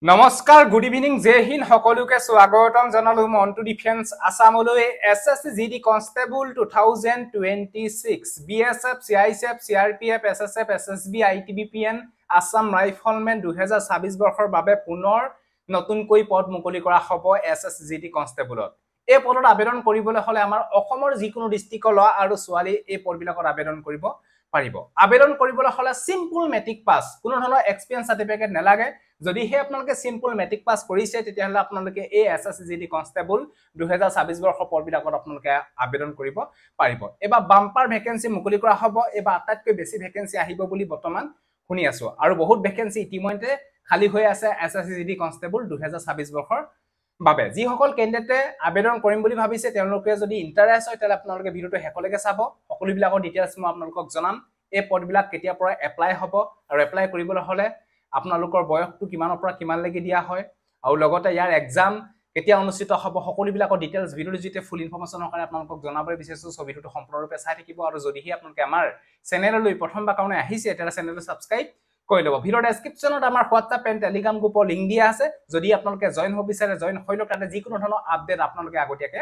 নমস্কাৰ good evening জয় হিন্দ সকলোকে স্বাগতম জনালো মন্টু ডিফেন্স আসামলৈ SSC GD constable 2026 BSF CISF CRPF SSF SSB আইটিবিপিএন আসাম ৰাইফলমেন 2026 বৰ্ষৰ বাবে পুনৰ নতুনকৈ পদ মুকলি কৰা হ'ব এসএসসি জিডি কনস্টেবলত এই পদত আবেদন কৰিবলৈ হলে আমাৰ অসমৰ যিকোনো ডিস্ট্ৰিক্টৰ ল'ৰা আৰু ছোৱালী এই পদবিলাকত আবেদন কৰিব পাৰিব আবেদন কৰিবলৈ হলে সিম্পল মেট্ৰিক পাস কোনো ধৰণৰ এক্সপেৰিয়েন্স সাৰ্টিফিকেট নালাগে যদি হে আপোনালোকে সিম্পল মেট্ৰিক পাস কৰিছে তেতিয়া হলে আপোনালোকে এই এসএসসি জিডি কনস্টেবল 2026 বৰ্ষৰ পদবিলাকত আপোনালোকে আবেদন কৰিব পাৰিব এবা বাম্পাৰ ভ্যাকেন্সি মুকলি কৰা হ'ব এবা আটাইতকৈ বেছি ভ্যাকেন্সি আহিব বুলি বৰ্তমান শুনি আছো আৰু বহুত ভ্যাকেন্সি ইতিমধ্যে খালি হৈ আছে এসএসসি জিডি কনস্টেবল 2026 বৰ্ষৰ বাবে যি সকল ক্যান্ডিডেটে আবেদন কৰিম বুলি ভাবিছে তেওঁলোকে যদি ইন্টাৰেষ্ট হয় তেলে আপোনালোকে ভিডিওটো হেকলৈকে চাব সকলো বিলাকৰ ডিটেইলছ মই আপোনালোকক জনাম এই পদবিলাক কেতিয়া পৰা এপ্লাই হ'ব আৰু এপ্লাই কৰিবলৈ হলে আপোনালোকৰ বয়সটো কিমানৰ পৰা কিমান লাগি দিয়া হয় আৰু লগতে ইয়াৰ এক্সাম কেতিয়া অনুষ্ঠিত হ'ব সকলো বিলাকৰ ডিটেইলছ ভিডিওৰ জৰিয়তে ফুল ইনফৰমেশনৰ কাৰণে আপোনালোকক জনাবলৈ বিচাৰিছো সো ভিডিওটো সম্পূৰ্ণৰূপে চাই থাকিব আৰু যদিহে আপোনালোকে আমাৰ চেনেললৈ প্ৰথমবাৰ কাৰণে আহিছে তেলে চেনেলটো সাবস্ক্ৰাইব কৰি লব ভিডিওৰ ডেসক্ৰিপচনত আমাৰ WhatsApp এণ্ড Telegram গ্ৰুপৰ লিংক দিয়া আছে যদি আপোনালোকে জয়েন হ'ব বিচাৰে জয়েন হৈ লওক তাতে যিকোনো ধৰণৰ আপডেট আপোনালোকে আগতীয়াকৈ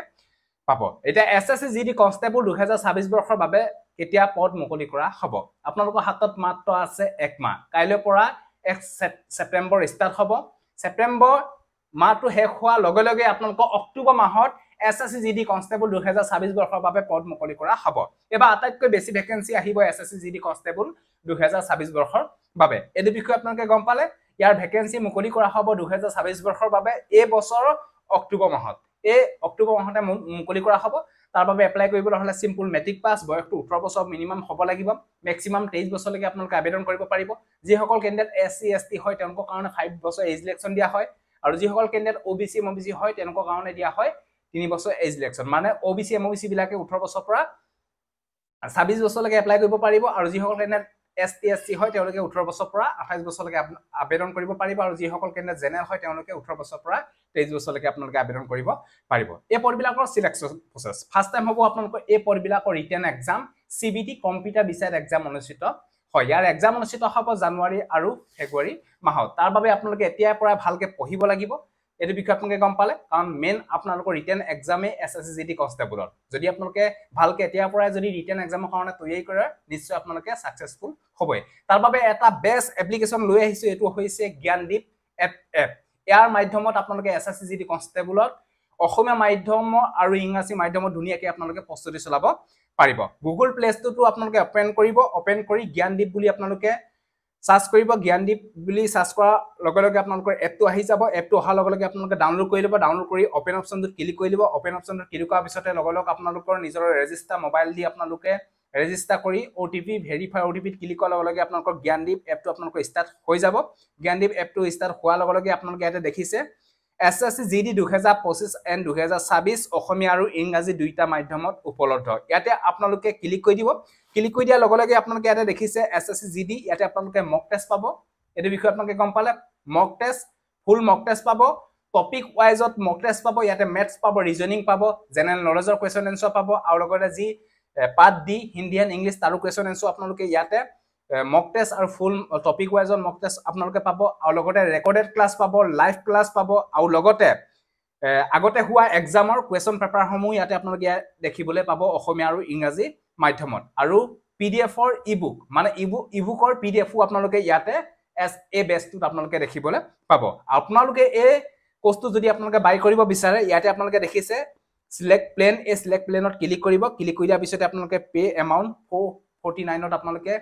পাব এটা এসএসসি জিডি কনস্টেবল 2026 বৰ্ষৰ বাবে কেতিয়া পদ মুকলি কৰা হ'ব আপোনালোকৰ হাতত মাত্ৰ আছে এক মাহ কাইলৈ পৰা 1 সেপ্টেম্বৰ স্টাৰ্ট হ'ব সেপ্টেম্বৰ মাহটো শেষ হোৱাৰ লগে লগে আপোনালোকৰ অক্টোবৰ মাহত এসএসসি জিডি কনস্টেবল 2026 বৰ্ষৰ বাবে পদ মুকলি কৰা হ'ব এবা আটাইতকৈ বেছি ভ্যাকেন্সি আহিব এসএসসি জিডি কনস্টেবল 2026 বৰ্ষৰ বাবে এই বিষয়ে আপোনালোকে গম পালে ইয়াৰ ভ্যাকেন্সি মুকলি কৰা হ'ব 2026 বৰ্ষৰ বাবে এই বছৰৰ অক্টোবৰ মাহত এই অক্টোবৰ মাহতে মুকলি কৰা হ'ব তাৰ বাবে এপ্লাই কৰিবলৈ হলে সিম্পল মেট্ৰিক পাস বয়সটো 18 বছৰ মিনিমাম হ'ব লাগিব ম্যাক্সিমাম 23 বছৰলৈকে আপোনালোকে আবেদন কৰিব পাৰিব যি সকল ক্যান্ডিডেট এসসি এসটি হয় তেওঁলোকৰ কাৰণে 5 বছৰ এজ ইলেকশন দিয়া হয় আৰু যি সকল ক্যান্ডিডেট ওবিসি এমবিসি হয় তেওঁলোকৰ কাৰণে দিয়া হয় 3 বছৰ এজ ইলেকশন মানে ওবিসি এমবিসি বিলাকে 18 বছৰ পৰা 26 বছৰলৈকে এপ্লাই কৰিব পাৰিব আৰু যি সকল ক্যান্ডিডেট এসটি এসসি হয় তেওঁলোকে 18 বছৰ পৰা 28 বছৰলৈকে আবেদন কৰিব পাৰিব আৰু যি সকল ক্যান্ডিডেট জেনেৰেল হয় তেওঁলোকে 18 বছৰ পৰা 23 বছৰলৈকে আপোনালোকে আবেদন কৰিব পাৰিব এই পদবিলাকৰ সিলেকশন প্ৰসেস ফাৰ্স্ট টাইম হ'ব আপোনালোকৰ এই পদবিলাকৰ written exam CBT computer based exam অনুষ্ঠিত হয় ইয়াৰ এক্সাম অনুষ্ঠিত হ'ব জানুৱাৰী আৰু ফেব্ৰুৱাৰী মাহত তাৰ বাবে আপোনালোকে এতিয়াৰ পৰা ভালকে পঢ়িব লাগিব এটো বিষয় আপোনালোকে গম পালে কাৰণ মেন আপোনালোকৰ ৰিটেন এক্সামে এসএসসি জিডি কনস্টেবলত যদি আপোনালোকে ভালকে এতিয়াৰ পৰা যদি ৰিটেন এক্সামৰ কাৰণে তৈয়াৰী কৰে নিশ্চয় আপোনালোকে সাকসেসফুল হ'বই তাৰ বাবে এটা বেষ্ট এপ্লিকেশন লৈ আহিছো এটো হৈছে জ্ঞানদীপ এপ ইয়াৰ মাধ্যমত আপোনালোকে এসএসসি জিডি কনস্টেবলত অসমীয়া মাধ্যম আৰু ইংৰাজী মাধ্যমত ধুনিয়াকৈ আপোনালোকে প্ৰস্তুতি চলাব পাৰিব গুগল প্লে ষ্টৰটো আপোনালোকে ওপেন কৰি জ্ঞানদীপ বুলি আপোনালোকে সাৰ্চ কৰিব জ্ঞানদীপ বুলি সাৰ্চ কৰা লগে লগে আপোনালোকৰ এপটো আহি যাব এপটো অহাৰ লগে লগে আপোনালোকে ডাউনলোড কৰি লব ডাউনলোড কৰি ওপেন অপশনটো ক্লিক কৰি লব ওপেন অপশনটো ক্লিক কৰাৰ পিছতে লগে লগে আপোনালোকৰ নিজৰ ৰেজিষ্টাৰ মোবাইল দি আপোনালোকে ৰেজিষ্টাৰ কৰি ওটিপি ভেৰিফাই ওটিপিত ক্লিক কৰাৰ লগে লগে আপোনালোকৰ জ্ঞানদীপ এপটো আপোনালোকৰ স্টাৰ্ট হৈ যাব জ্ঞানদীপ এপটো স্টাৰ্ট হোৱাৰ লগে লগে আপোনালোকে ইয়াতে দেখিছে এসএসসি জিডি 2025 এণ্ড 2026 অসমীয়া আৰু ইংৰাজী দুইটা মাধ্যমত উপলব্ধ ইয়াতে আপোনালোকে ক্লিক কৰি দিব ক্লিক কৰি দিয়াৰ লগে লগে আপোনালোকে ইয়াতে দেখিছে এসএসসি জিডি ইয়াতে আপোনালোকে মক টেষ্ট পাব এটো বিষয় আপোনালোকে গম পালে মক টেষ্ট ফুল মক টেষ্ট পাব টপিক ওয়াইজত মক টেষ্ট পাব ইয়াতে ম্যাথছ পাব ৰিজনিং পাব জেনাৰেল নলেজৰ কোৱেশ্চন এনসাৰ পাব আৰু লগতে যি part D Hindi and English তাৰো কোৱেশ্চন এনসাৰ আপোনালোকে ইয়াতে মক টেষ্ট আৰু ফুল টপিক ওয়াইজত মক টেষ্ট আপোনালোকে পাব আৰু লগতে ৰেকৰ্ডেড ক্লাছ পাব লাইভ ক্লাছ পাব আৰু লগতে আগতে হোৱা এক্সামৰ কোৱেশ্চন পেপাৰ সমূহ ইয়াতে আপোনালোকে দেখিবলৈ পাব অসমীয়া আৰু ইংৰাজী মাধ্যমত আৰু পিডিএফৰ ইবুক মানে ইবুকৰ পিডিএফও আপোনালোকে ইয়াতে এ বেষ্টটো আপোনালোকে দেখিবলৈ পাব আপোনালোকে এই কোৰ্সটো যদি আপোনালোকে বাই কৰিব বিচাৰে ইয়াতে আপোনালোকে দেখিছে সিলেক্ট প্লেন এ সিলেক্ট প্লেনত ক্লিক কৰিব ক্লিক কৰি দিয়াৰ পিছতে আপোনালোকে পে এমাউন্ট 449 ত আপোনালোকে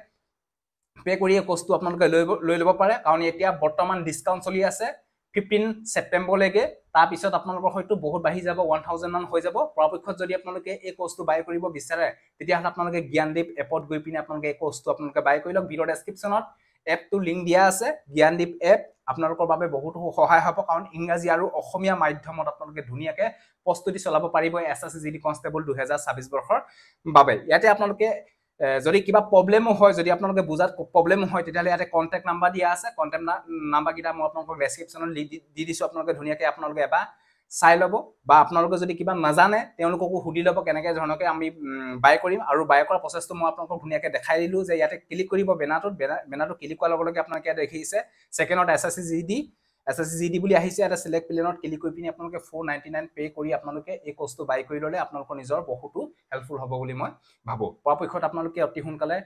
পে কৰি এই কোৰ্সটো আপোনালোকে লৈ লব পাৰে কাৰণ এতিয়া বৰ্তমান ডিসকাউন্ট চলি আছে 15 সেপ্টেম্বৰলৈকে তাৰ পিছত আপোনালোকৰ হয়তো বহুত বাঢ়ি যাব 1000 মান হৈ যাব পৰাপক্ষত যদি আপোনালোকে এই কোৰ্সটো বাই কৰিব বিচাৰে তেতিয়া হলে আপোনালোকে জ্ঞানদীপ এপত গৈ পিনে আপোনালোকে এই কোৰ্সটো আপোনালোকে বাই কৰি লওক ভিডিও ডেসক্ৰিপচনত এপটো লিংক দিয়া আছে জ্ঞানদীপ এপ আপোনালোকৰ বাবে বহুত সহায় হ'ব কাৰণ ইংৰাজী আৰু অসমীয়া মাধ্যমত আপোনালোকে ধুনিয়াকৈ প্ৰস্তুতি চলাব পাৰিব এসএসসি জিডি কনস্টেবল 2026 বৰ্ষৰ বাবে ইয়াতে আপোনালোকে যদি কিবা প্ৰবলেম হয় যদি আপোনালোকে বুজাত প্ৰবলেম হয় তেতিয়ালে ইয়াতে কন্টাক্ট নাম্বাৰ দিয়া আছে কন্টাক্ট নাম্বাৰ কিটা মই আপোনালোকক ডেসক্ৰিপচনত দি দিছো আপোনালোকে ধুনিয়াকৈ আপোনালোকে এবা চাই লব বা আপোনালোকে যদি কিবা নাজানে তেওঁলোককো হুদি লব কেনেকৈ ধৰণকে আমি বাই কৰিম আৰু বাই কৰাৰ প্ৰচেছটো মই আপোনালোকক ধুনিয়াকৈ দেখাই দিলো যে ইয়াতে ক্লিক কৰিব বেনাৰটো ক্লিক কৰাৰ লগে লগে আপোনালোকে দেখিছে সেকেন্ডত এসএসসি জিডি SSC GD বুলি আহিছে এটা সিলেক্ট প্লেনত ক্লিক কৰি পিনি আপোনালোকে 499 পে কৰি আপোনালোকে এই কোৰ্সটো বাই কৰি ললে আপোনালোকৰ নিজৰ বহুতো হেল্পফুল হ'ব বুলি মই ভাবো পৰাপক্ষত আপোনালোকে অতি সোনকালে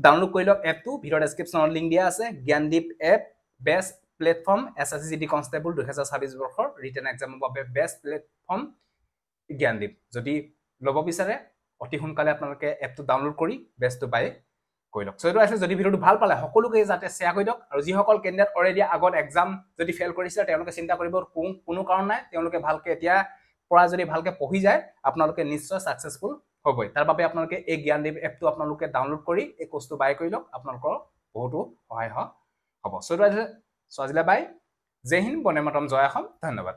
ডাউনলোড কৰি লওক এপটো ভিডিও ডেসক্ৰিপচনত লিংক দিয়া আছে Gyandeep app best platform SSC GD constable 2026 বৰ্ষৰ ৰিটেন এক্সামৰ বাবে বেষ্ট প্লেটফৰ্ম জ্ঞানদীপ যদি লব বিচাৰে অতি সোনকালে আপোনালোকে এপটো ডাউনলোড কৰি বেষ্টটো বাই কৰি লওক সো এইটো আছে যদি ভিডিওটো ভাল পালে সকলোকে যাতে শেয়াৰ কৰি দিয়ক আৰু যিসকল কেন্ডিডেট অলৰেডি আগত এক্সাম যদি ফেল কৰিছে তেওঁলোকে চিন্তা কৰিব কোনো কাৰণ নাই তেওঁলোকে ভালকে এতিয়া পঢ়া যদি ভালকে পঢ়ি যায় আপোনালোকে নিশ্চয় সাকসেসফুল হ'বই তাৰ বাবে আপোনালোকে এই জ্ঞানদীপ এপটো আপোনালোকে ডাউনলোড কৰি এই কোৰ্সটো বাই কৰি লওক আপোনালোকৰ বহুতো সহায় হ'ব সো এইটো আছে সো আজিলে বাই জয় হিন্দ বন্দে মাতৰম জয় অসম ধন্যবাদ